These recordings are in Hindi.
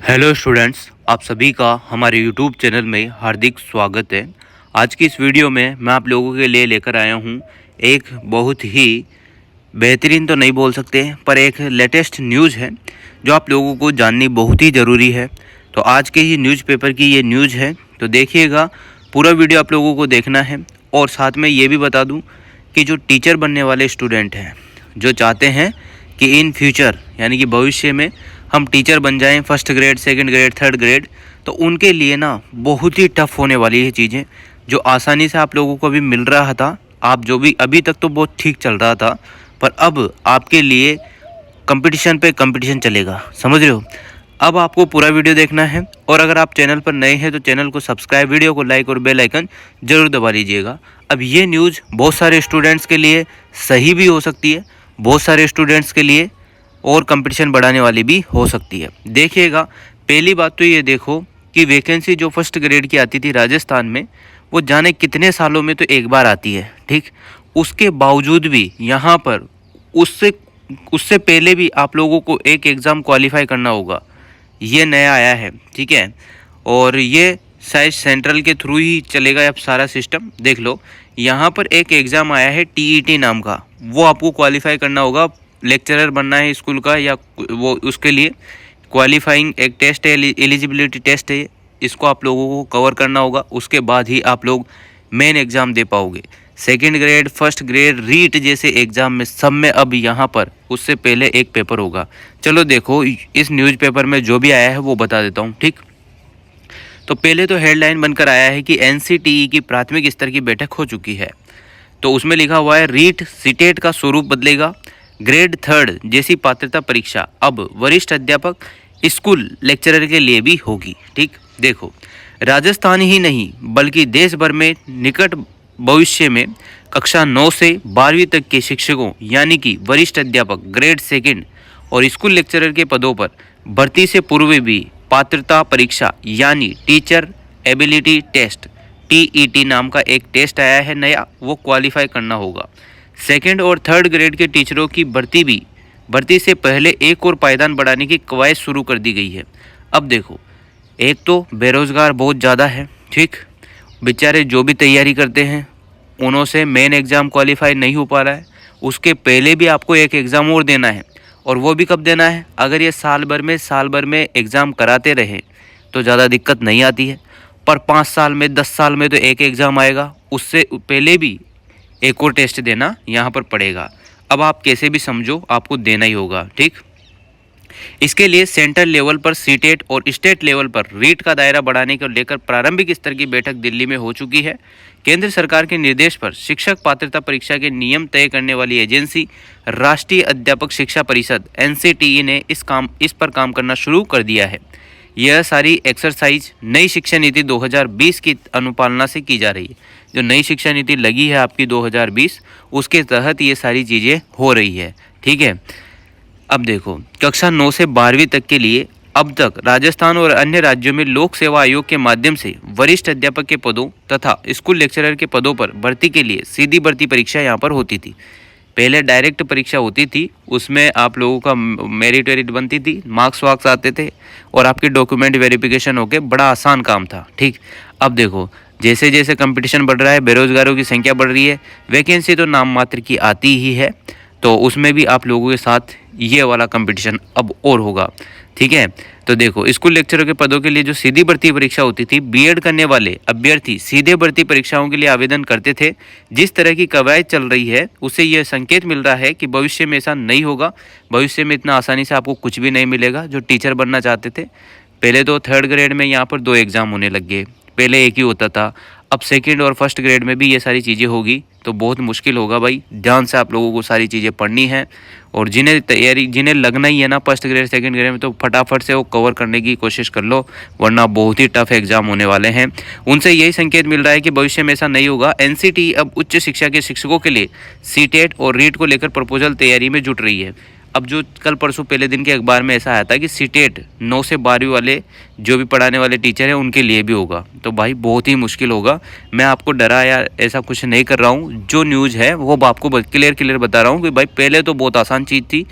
हेलो स्टूडेंट्स, आप सभी का हमारे यूट्यूब चैनल में हार्दिक स्वागत है। आज की इस वीडियो में मैं आप लोगों के लिए लेकर आया हूं एक बहुत ही बेहतरीन तो नहीं बोल सकते पर एक लेटेस्ट न्यूज़ है जो आप लोगों को जाननी बहुत ही ज़रूरी है। तो आज के ही न्यूज़पेपर की ये न्यूज़ है, तो देखिएगा, पूरा वीडियो आप लोगों को देखना है। और साथ में ये भी बता दूँ कि जो टीचर बनने वाले स्टूडेंट हैं, जो चाहते हैं कि इन फ्यूचर यानी कि भविष्य में हम टीचर बन जाएं, first grade, second grade, third grade, तो उनके लिए ना बहुत ही टफ होने वाली है चीज़ें। जो आसानी से आप लोगों को अभी मिल रहा था, आप जो भी अभी तक तो बहुत ठीक चल रहा था, पर अब आपके लिए कंपटीशन पे कंपटीशन चलेगा, समझ रहे हो। अब आपको पूरा वीडियो देखना है और अगर आप चैनल पर नए हैं तो चैनल को सब्सक्राइब, वीडियो को लाइक और बेल आइकन जरूर दबा लीजिएगा। अब ये न्यूज़ बहुत सारे स्टूडेंट्स के लिए सही भी हो सकती है, बहुत सारे स्टूडेंट्स के लिए और कंपटीशन बढ़ाने वाली भी हो सकती है। देखिएगा, पहली बात तो ये देखो कि वैकेंसी जो फर्स्ट ग्रेड की आती थी राजस्थान में, वो जाने कितने सालों में तो एक बार आती है, ठीक। उसके बावजूद भी यहाँ पर उससे उससे पहले भी आप लोगों को एक एग्ज़ाम क्वालिफाई करना होगा। ये नया आया है, ठीक है। और ये शायद सेंट्रल के थ्रू ही चलेगा अब सारा सिस्टम। देख लो, यहाँ पर एक एग्ज़ाम आया है टीईटी नाम का, वो आपको क्वालिफाई करना होगा। लेक्चरर बनना है स्कूल का, या वो उसके लिए क्वालिफाइंग एक टेस्ट है, एलिजिबिलिटी टेस्ट है, इसको आप लोगों को कवर करना होगा। उसके बाद ही आप लोग मेन एग्ज़ाम दे पाओगे। Second grade, first grade, REET जैसे एग्ज़ाम में सब में अब यहाँ पर उससे पहले एक पेपर होगा। चलो देखो, इस न्यूज़पेपर में जो भी आया है वो बता देता हूँ, ठीक। तो पहले तो हेडलाइन बनकर आया है कि एनसीटीई की प्राथमिक स्तर की बैठक हो चुकी है। तो उसमें लिखा हुआ है रीट सीटेट का स्वरूप बदलेगा, ग्रेड थर्ड जैसी पात्रता परीक्षा अब वरिष्ठ अध्यापक, स्कूल लेक्चरर के लिए भी होगी, ठीक। देखो, राजस्थान ही नहीं बल्कि देश भर में निकट भविष्य में कक्षा 9 से 12वीं तक के शिक्षकों यानी कि वरिष्ठ अध्यापक, ग्रेड सेकंड और स्कूल लेक्चरर के पदों पर भर्ती से पूर्व भी पात्रता परीक्षा यानी टीचर एबिलिटी टेस्ट, टीईटी नाम का एक टेस्ट आया है नया, वो क्वालिफाई करना होगा। सेकंड और थर्ड ग्रेड के टीचरों की भर्ती से पहले एक और पायदान बढ़ाने की कवायद शुरू कर दी गई है। अब देखो, एक तो बेरोज़गार बहुत ज़्यादा है, ठीक। बेचारे जो भी तैयारी करते हैं उन्हों से मेन एग्ज़ाम क्वालिफाई नहीं हो पा रहा है। उसके पहले भी आपको एक एग्ज़ाम और देना है, और वो भी कब देना है, अगर ये साल भर में एग्ज़ाम कराते रहे तो ज़्यादा दिक्कत नहीं आती है। पर 5 साल में, 10 साल में तो एक एग्ज़ाम आएगा, उससे पहले भी एक और टेस्ट देना यहाँ पर पड़ेगा। अब आप कैसे भी समझो, आपको देना ही होगा, ठीक। इसके लिए सेंट्रल लेवल पर सीटेट और स्टेट लेवल पर रीट का दायरा बढ़ाने को लेकर प्रारंभिक स्तर की बैठक दिल्ली में हो चुकी है। केंद्र सरकार के निर्देश पर शिक्षक पात्रता परीक्षा के नियम तय करने वाली एजेंसी राष्ट्रीय अध्यापक शिक्षा परिषद एनसीटीई ने इस पर काम करना शुरू कर दिया है। यह सारी एक्सरसाइज नई शिक्षा नीति 2020 की अनुपालना से की जा रही है। जो नई शिक्षा नीति लगी है आपकी 2020, उसके तहत ये सारी चीज़ें हो रही है, ठीक है। अब देखो, कक्षा 9 से 12वीं तक के लिए अब तक राजस्थान और अन्य राज्यों में लोक सेवा आयोग के माध्यम से वरिष्ठ अध्यापक के पदों तथा स्कूल लेक्चरर के पदों पर भर्ती के लिए सीधी भर्ती परीक्षा यहाँ पर होती थी। पहले डायरेक्ट परीक्षा होती थी, उसमें आप लोगों का मेरिट वेरिट बनती थी, मार्क्स वार्क्स आते थे और आपके डॉक्यूमेंट वेरिफिकेशन होके बड़ा आसान काम था, ठीक। अब देखो, जैसे जैसे कंपटीशन बढ़ रहा है, बेरोजगारों की संख्या बढ़ रही है, वैकेंसी तो नाम मात्र की आती ही है, तो उसमें भी आप लोगों के साथ ये वाला कंपटीशन अब और होगा, ठीक है। तो देखो, स्कूल लेक्चरों के पदों के लिए जो सीधी भर्ती परीक्षा होती थी, बीएड करने वाले अभ्यर्थी सीधे भर्ती परीक्षाओं के लिए आवेदन करते थे। जिस तरह की कवायद चल रही है उससे यह संकेत मिल रहा है कि भविष्य में ऐसा नहीं होगा। भविष्य में इतना आसानी से आपको कुछ भी नहीं मिलेगा। जो टीचर बनना चाहते थे, पहले तो थर्ड ग्रेड में यहाँ पर 2 एग्ज़ाम होने लग गए, पहले एक ही होता था। अब सेकंड और फर्स्ट ग्रेड में भी ये सारी चीज़ें होगी, तो बहुत मुश्किल होगा भाई। ध्यान से आप लोगों को सारी चीज़ें पढ़नी है, और जिन्हें लगना ही है ना फर्स्ट ग्रेड सेकंड ग्रेड में, तो फटाफट से वो कवर करने की कोशिश कर लो, वरना बहुत ही टफ एग्जाम होने वाले हैं। उनसे यही संकेत मिल रहा है कि भविष्य में ऐसा नहीं होगा। एनसीटी अब उच्च शिक्षा के शिक्षकों के लिए सीटेट और रीट को लेकर प्रपोजल तैयारी में जुट रही है। अब जो कल परसों पहले दिन के अखबार में ऐसा आया था कि सीटेट 9 से 12वीं वाले जो भी पढ़ाने वाले टीचर हैं उनके लिए भी होगा, तो भाई बहुत ही मुश्किल होगा। मैं आपको डरा या ऐसा कुछ नहीं कर रहा हूँ, जो न्यूज़ है वो आपको क्लियर बता रहा हूँ कि भाई पहले तो बहुत आसान चीज़ थी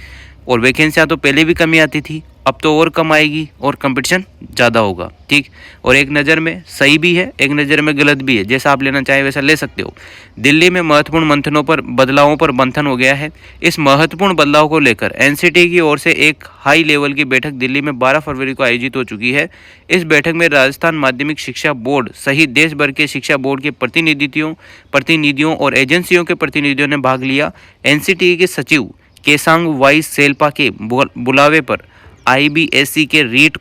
और वैकेंसियाँ तो पहले भी कमी आती थी, अब तो और कम आएगी और कंपटीशन ज़्यादा होगा। ठीक, और एक नज़र में सही भी है, एक नज़र में गलत भी है, जैसा आप लेना चाहें वैसा ले सकते हो। दिल्ली में महत्वपूर्ण मंथनों पर बदलावों पर मंथन हो गया है। इस महत्वपूर्ण बदलाव को लेकर एनसीटी की ओर से एक हाई लेवल की बैठक दिल्ली में 12 फरवरी को आयोजित हो चुकी है। इस बैठक में राजस्थान माध्यमिक शिक्षा बोर्ड सहित देश भर के शिक्षा बोर्ड के प्रतिनिधियों और एजेंसियों के प्रतिनिधियों ने भाग लिया। एनसीटी के सचिव केसांग वाई सेल्पा के बुलावे पर आईबीएसई के रीट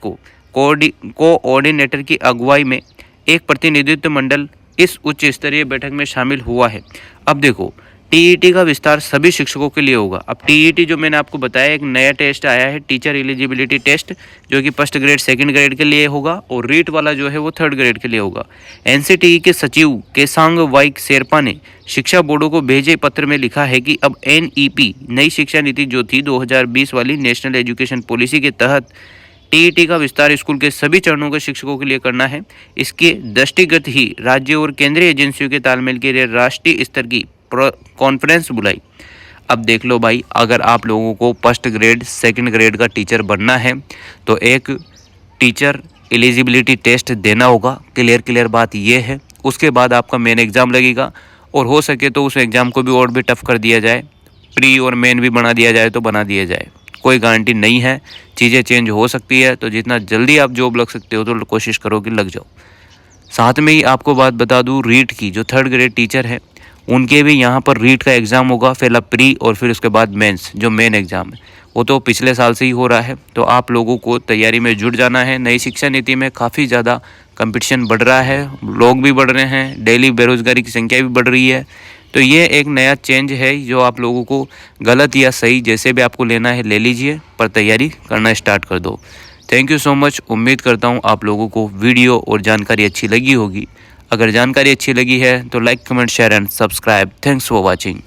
कोऑर्डिनेटर की अगुवाई में एक प्रतिनिधित्व मंडल इस उच्च स्तरीय बैठक में शामिल हुआ है। अब देखो, टीईटी का विस्तार सभी शिक्षकों के लिए होगा। अब टीईटी जो मैंने आपको बताया, एक नया टेस्ट आया है, टीचर एलिजिबिलिटी टेस्ट, जो कि फर्स्ट ग्रेड सेकंड ग्रेड के लिए होगा और रीट वाला जो है वो थर्ड ग्रेड के लिए होगा। एनसीटीई के सचिव केसांग वाई शेरपा ने शिक्षा बोर्डों को भेजे पत्र में लिखा है कि अब एनईपी नई शिक्षा नीति जो थी 2020 वाली नेशनल एजुकेशन पॉलिसी के तहत टीईटी का विस्तार स्कूल के सभी चरणों के शिक्षकों के लिए करना है। इसके दृष्टिगत ही राज्य और केंद्रीय एजेंसियों के तालमेल के लिए राष्ट्रीय स्तर की कॉन्फ्रेंस बुलाई। अब देख लो भाई, अगर आप लोगों को फर्स्ट ग्रेड सेकंड ग्रेड का टीचर बनना है तो एक टीचर एलिजिबिलिटी टेस्ट देना होगा। क्लियर बात ये है। उसके बाद आपका मेन एग्ज़ाम लगेगा और हो सके तो उस एग्ज़ाम को भी और भी टफ कर दिया जाए, प्री और मेन भी बना दिया जाए तो बना दिया जाए। कोई गारंटी नहीं है, चीज़ें चेंज हो सकती है। तो जितना जल्दी आप जॉब लग सकते हो तो कोशिश करो कि लग जाओ। साथ में ही आपको बात बता दूँ, रीट की जो थर्ड ग्रेड टीचर है उनके भी यहाँ पर रीट का एग्ज़ाम होगा, पहला प्री और फिर उसके बाद मेंस जो मेन एग्ज़ाम है वो तो पिछले साल से ही हो रहा है। तो आप लोगों को तैयारी में जुट जाना है। नई शिक्षा नीति में काफ़ी ज़्यादा कंपटीशन बढ़ रहा है, लोग भी बढ़ रहे हैं, डेली बेरोज़गारी की संख्या भी बढ़ रही है। तो ये एक नया चेंज है जो आप लोगों को गलत या सही जैसे भी आपको लेना है ले लीजिए, पर तैयारी करना स्टार्ट कर दो। Thank you so much. उम्मीद करता हूँ आप लोगों को वीडियो और जानकारी अच्छी लगी होगी। अगर जानकारी अच्छी लगी है तो like, comment, share and subscribe. Thanks for watching.